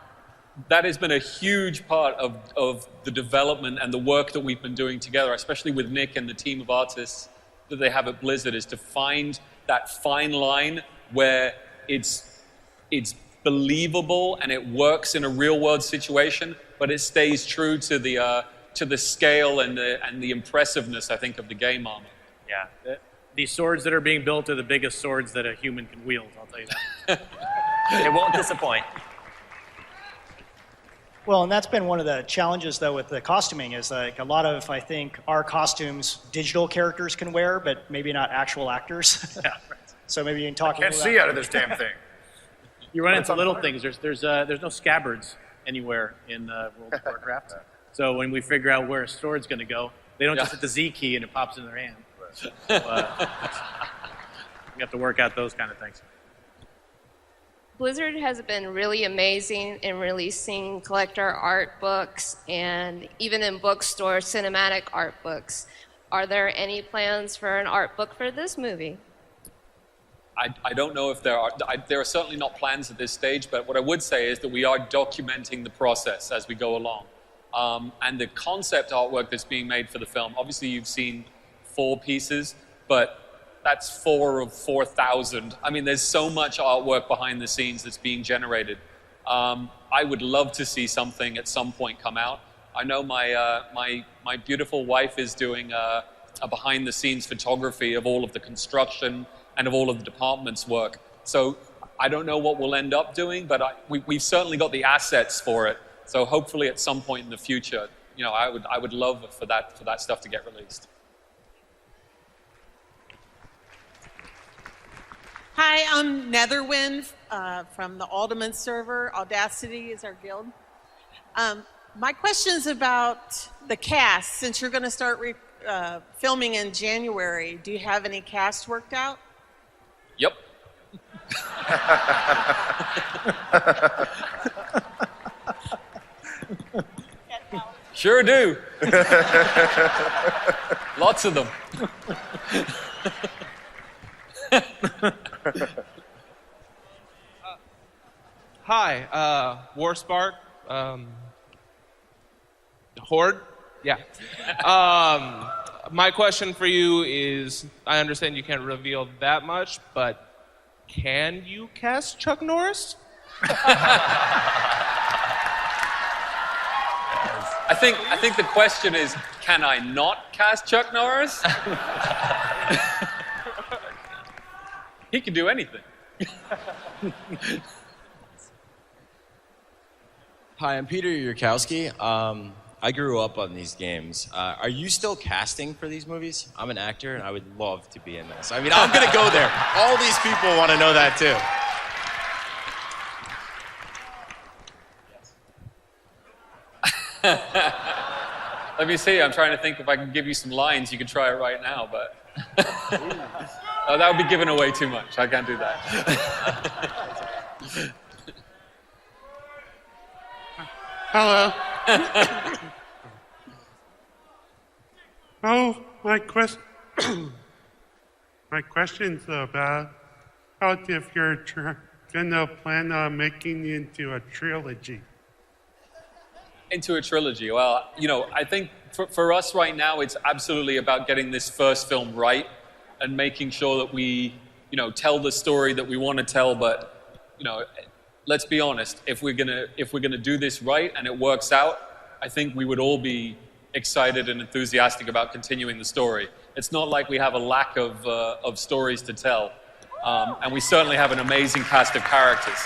That has been a huge part of the development and the work that we've been doing together, especially with Nick and the team of artists that they have at Blizzard, is to find that fine line where it's believable and it works in a real world situation, but it stays true to the scale and the impressiveness, I think, of the game armor. Yeah. These swords that are being built are the biggest swords that a human can wield, I'll tell you that. It won't disappoint. Well, and that's been one of the challenges, though, with the costuming is like a lot of, I think, our costumes digital characters can wear, but maybe not actual actors. Yeah, right. So maybe you can talk. Can't see out of this damn thing. You run into little things. There's no scabbards anywhere in World of Warcraft. So when we figure out where a sword's going to go, they don't just hit the Z key and it pops in their hand. So, we have to work out those kind of things. Blizzard has been really amazing in releasing collector art books and even in bookstores, cinematic art books. Are there any plans for an art book for this movie? I don't know if there are. There are certainly not plans at this stage, but what I would say is that we are documenting the process as we go along. And the concept artwork that's being made for the film, obviously you've seen 4 pieces, but that's 4 of 4,000. I mean, there's so much artwork behind the scenes that's being generated. I would love to see something at some point come out. I know my beautiful wife is doing a behind-the-scenes photography of all of the construction and of all of the department's work. So I don't know what we'll end up doing, but we've certainly got the assets for it. So hopefully at some point in the future, you know, I would love for that stuff to get released. Hi, I'm Netherwind from the Alderman server. Audacity is our guild. My question is about the cast. Since you're going to start filming in January, do you have any cast worked out? Yep. Sure do. Lots of them. Hi, Warspark, Horde. Yeah. My question for you is, I understand you can't reveal that much, but can you cast Chuck Norris? I think the question is, can I not cast Chuck Norris? He can do anything. Hi, I'm Peter Yurkowski. I grew up on these games. Are you still casting for these movies? I'm an actor, and I would love to be in this. I mean, I'm going to go there. All these people want to know that, too. Let me see. I'm trying to think if I can give you some lines. You can try it right now, but oh, that would be giving away too much. I can't do that. Hello. My question's about if you're gonna plan on making it into a trilogy. Into a trilogy. Well, you know, I think for us right now, it's absolutely about getting this first film right and making sure that we, you know, tell the story that we want to tell. But, you know, let's be honest. If we're gonna do this right and it works out, I think we would all be excited and enthusiastic about continuing the story. It's not like we have a lack of stories to tell, and we certainly have an amazing cast of characters.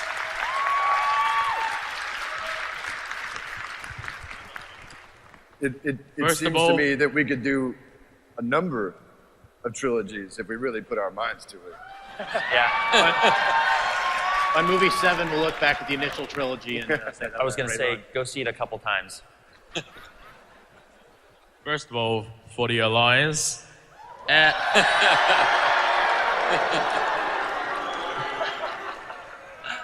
It seems to me that we could do a number of trilogies if we really put our minds to it. Yeah. On movie 7, we'll look back at the initial trilogy and say that I was going to say, on. go see it a couple times. First of all, for the Alliance.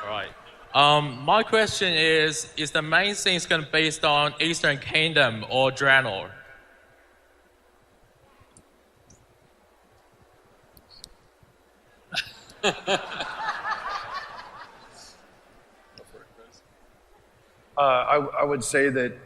Right. My question is the main thing going to be based on Eastern Kingdom or Draenor? I would say that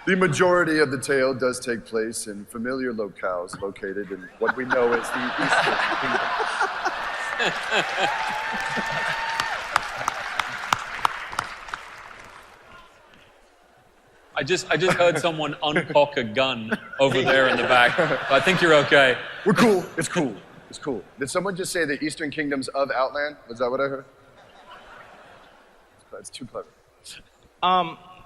the majority of the tale does take place in familiar locales located in what we know as the Eastern Kingdom. I just heard someone uncock a gun over there in the back. I think you're okay. We're cool. It's cool. It's cool. Did someone just say the Eastern Kingdoms of Outland? Was that what I heard? That's too clever.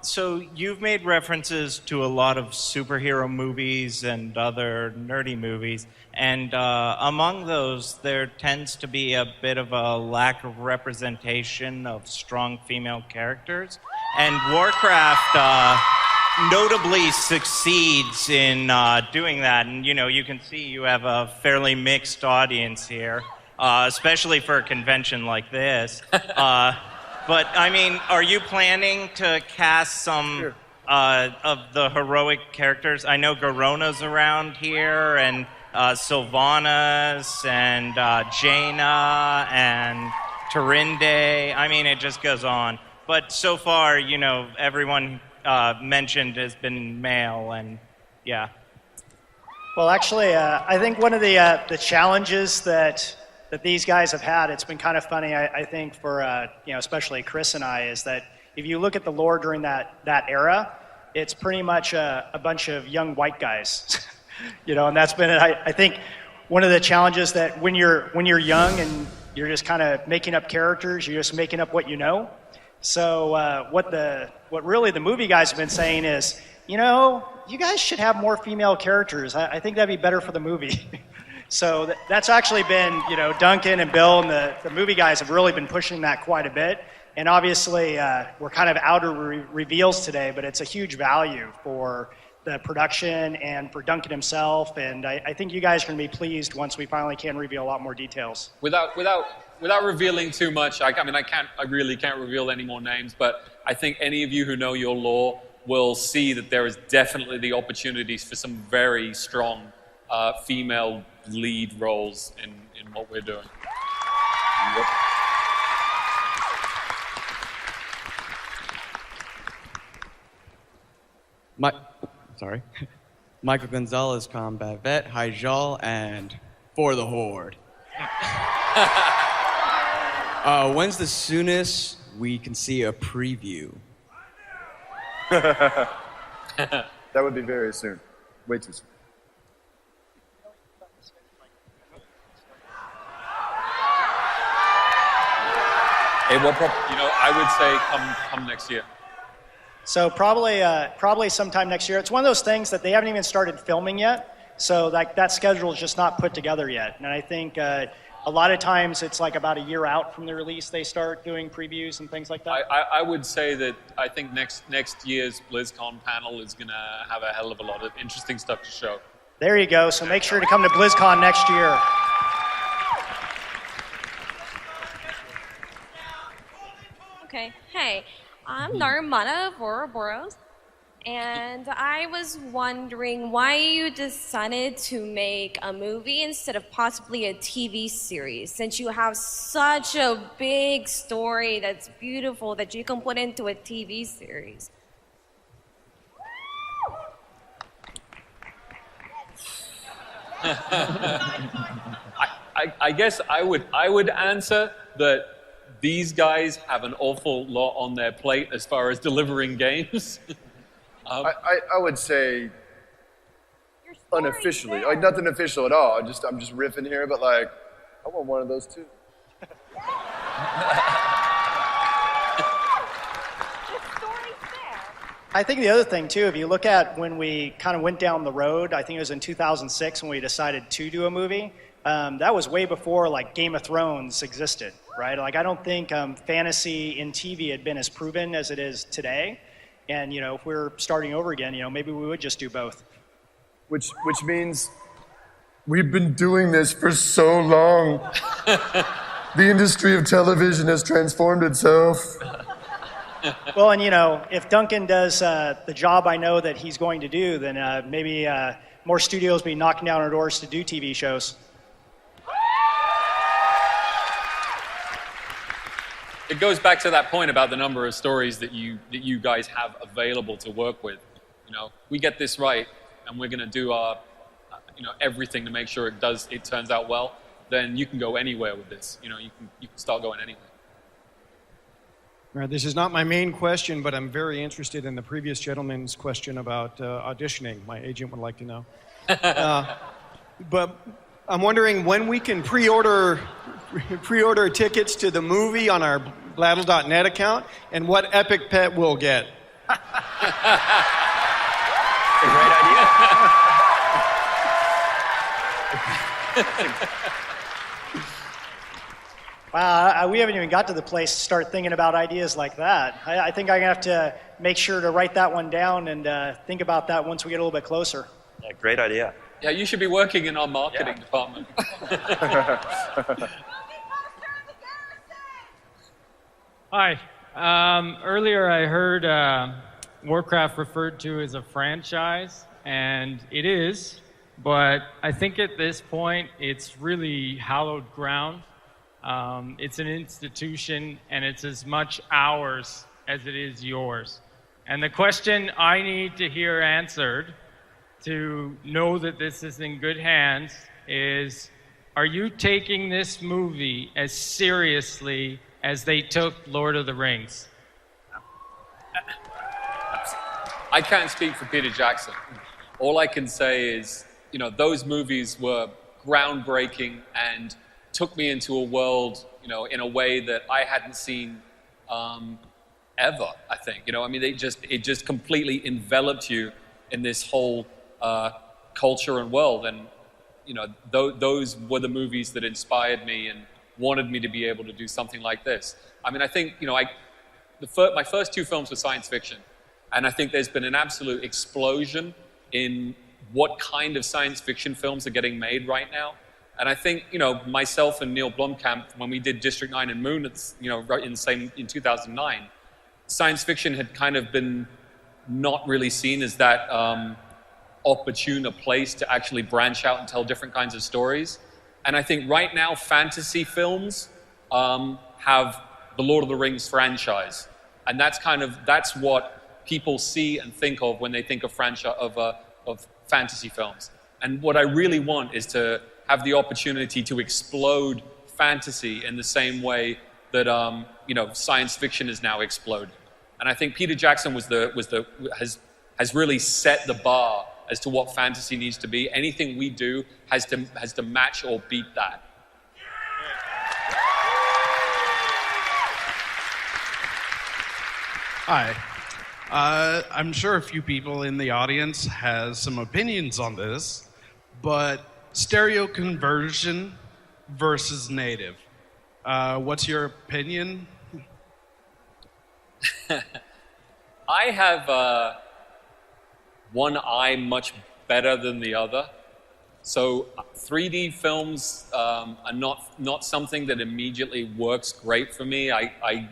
So you've made references to a lot of superhero movies and other nerdy movies, and among those, there tends to be a bit of a lack of representation of strong female characters, and Warcraft notably succeeds in doing that. And you know, you can see you have a fairly mixed audience here, especially for a convention like this. But, I mean, are you planning to cast some of the heroic characters? I know Garona's around here, and Sylvanas, and Jaina, and Turinde. I mean, it just goes on. But so far, you know, everyone mentioned has been male, and yeah. Well, actually, I think one of the challenges that these guys have had, it's been kind of funny, I think, for especially Chris and I, is that if you look at the lore during that era, it's pretty much a bunch of young white guys, and that's been, I think, one of the challenges that when you're young and you're just kind of making up characters, you're just making up what you know. So what really the movie guys have been saying is, you guys should have more female characters. I think that'd be better for the movie. So that's actually been, Duncan and Bill and the movie guys have really been pushing that quite a bit. And obviously, we're kind of outer reveals today, but it's a huge value for the production and for Duncan himself. And I think you guys are going to be pleased once we finally can reveal a lot more details. Without revealing too much, I really can't reveal any more names, but I think any of you who know your lore will see that there is definitely the opportunities for some very strong female lead roles in what we're doing. Yep. Michael Gonzalez, combat vet, Hyjal, and for the Horde. When's the soonest we can see a preview? That would be very soon. Way too soon. I would say come next year. So probably sometime next year. It's one of those things that they haven't even started filming yet, so that schedule is just not put together yet. And I think a lot of times it's like about a year out from the release they start doing previews and things like that. I would say that I think next year's BlizzCon panel is going to have a hell of a lot of interesting stuff to show. There you go. So make sure to come to BlizzCon next year. Okay, hey, I'm Narmana of Ouroboros, and I was wondering why you decided to make a movie instead of possibly a TV series, since you have such a big story that's beautiful that you can put into a TV series. I guess I would answer that these guys have an awful lot on their plate as far as delivering games. I would say unofficially, like nothing official at all. I'm just riffing here, but like I want one of those too. I think the other thing too, if you look at when we kind of went down the road, I think it was in 2006 when we decided to do a movie. That was way before like Game of Thrones existed, right? Like I don't think fantasy in TV had been as proven as it is today. And if we're starting over again, maybe we would just do both. Which means we've been doing this for so long. The industry of television has transformed itself. Well, and if Duncan does the job I know that he's going to do, then maybe more studios be knocking down our doors to do TV shows. It goes back to that point about the number of stories that you guys have available to work with. We get this right, and we're going to do our, everything to make sure it turns out well. Then you can go anywhere with this. You can start going anywhere. All right, this is not my main question, but I'm very interested in the previous gentleman's question about auditioning. My agent would like to know. But I'm wondering when we can pre-order tickets to the movie on our Bladdle.net account, and what epic pet we'll get. Great idea. Wow, we haven't even got to the place to start thinking about ideas like that. I think I'm going to have to make sure to write that one down and think about that once we get a little bit closer. Yeah, great idea. Yeah, you should be working in our marketing department. Hi. Earlier I heard Warcraft referred to as a franchise, and it is, but I think at this point it's really hallowed ground. It's an institution, and it's as much ours as it is yours. And the question I need to hear answered to know that this is in good hands is, are you taking this movie as seriously as they took Lord of the Rings? I can't speak for Peter Jackson. All I can say is, those movies were groundbreaking and took me into a world, in a way that I hadn't seen ever, I think. It just completely enveloped you in this whole culture and world. And, those were the movies that inspired me and wanted me to be able to do something like this. I think, my first two films were science fiction. And I think there's been an absolute explosion in what kind of science fiction films are getting made right now. And I think, myself and Neil Blomkamp, when we did District 9 and Moon, in 2009, science fiction had kind of been not really seen as that opportune a place to actually branch out and tell different kinds of stories. And I think right now, fantasy films have the Lord of the Rings franchise. And that's what people see and think of when they think of fantasy films. And what I really want is to have the opportunity to explode fantasy in the same way that science fiction is now exploding. And I think Peter Jackson has really set the bar as to what fantasy needs to be. Anything we do has to match or beat that. Hi. I'm sure a few people in the audience has some opinions on this, but stereo conversion versus native. What's your opinion? I have one eye much better than the other. So 3D films are not something that immediately works great for me. I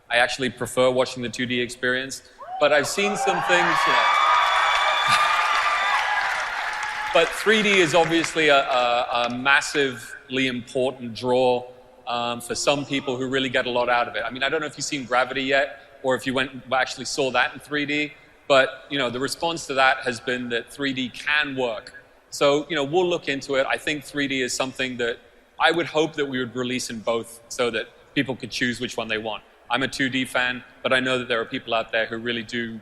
actually prefer watching the 2D experience. But I've seen some things, But 3D is obviously a massively important draw for some people who really get a lot out of it. I don't know if you've seen Gravity yet, or if you actually saw that in 3D, but the response to that has been that 3D can work. So we'll look into it. I think 3D is something that I would hope that we would release in both, so that people could choose which one they want. I'm a 2D fan, but I know that there are people out there who really do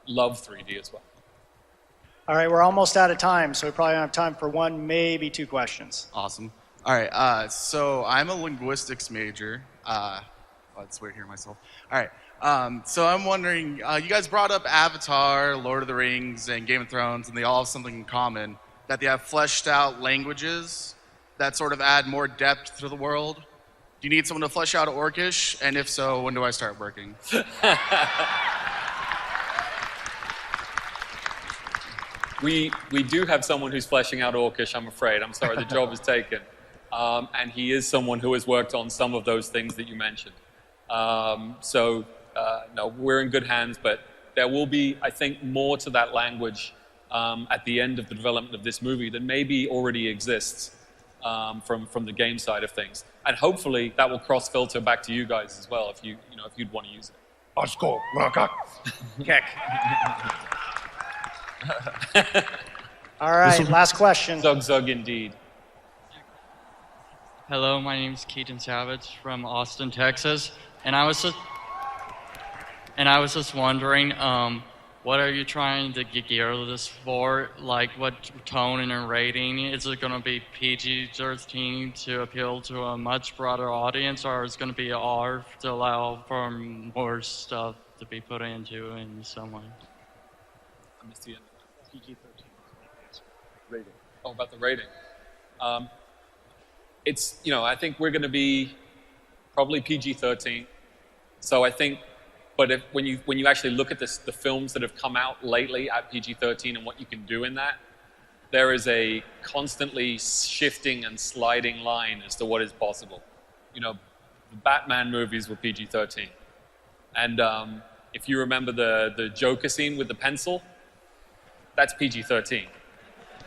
love 3D as well. All right, we're almost out of time, so we probably don't have time for one, maybe two questions. Awesome. All right, so I'm a linguistics major. It's weird hearing myself. All right, so I'm wondering, you guys brought up Avatar, Lord of the Rings, and Game of Thrones, and they all have something in common, that they have fleshed out languages that sort of add more depth to the world. Do you need someone to flesh out Orcish? And if so, when do I start working? We do have someone who's fleshing out Orcish, I'm afraid. I'm sorry, the job is taken. And he is someone who has worked on some of those things that you mentioned. No, we're in good hands, but there will be, I think, more to that language at the end of the development of this movie than maybe already exists from the game side of things. And hopefully that will cross-filter back to you guys as well if you'd want to use it. Let's go, Raka. Kick. All right, last question. Zug indeed. Hello, my name is Keaton Savage from Austin, Texas, and I was just wondering, what are you trying to gear this for? Like, what tone and rating? Is it going to be PG-13 to appeal to a much broader audience, or is it going to be R to allow for more stuff to be put into in some way? I missed the end. PG-13. Rating. Oh, about the rating. It's, I think we're going to be probably PG-13. So I think, but when you actually look at the films that have come out lately at PG-13 and what you can do in that, there is a constantly shifting and sliding line as to what is possible. The Batman movies were PG-13. And if you remember the Joker scene with the pencil, that's PG-13.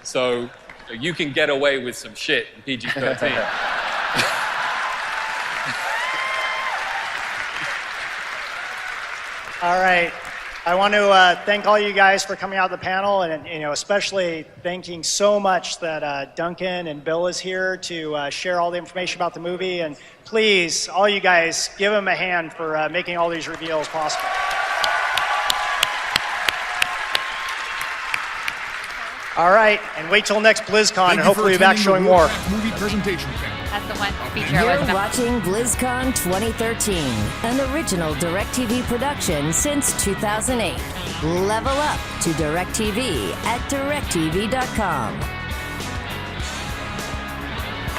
So you can get away with some shit in PG-13. All right. I want to thank all you guys for coming out to the panel, and especially thanking so much that Duncan and Bill is here to share all the information about the movie. And please, all you guys, give them a hand for making all these reveals possible. All right, and wait till next BlizzCon, and hopefully we'll be back showing more. Movie presentation panel. That's the one feature I You're was watching BlizzCon 2013, an original DirecTV production since 2008. Level up to DirecTV at directv.com.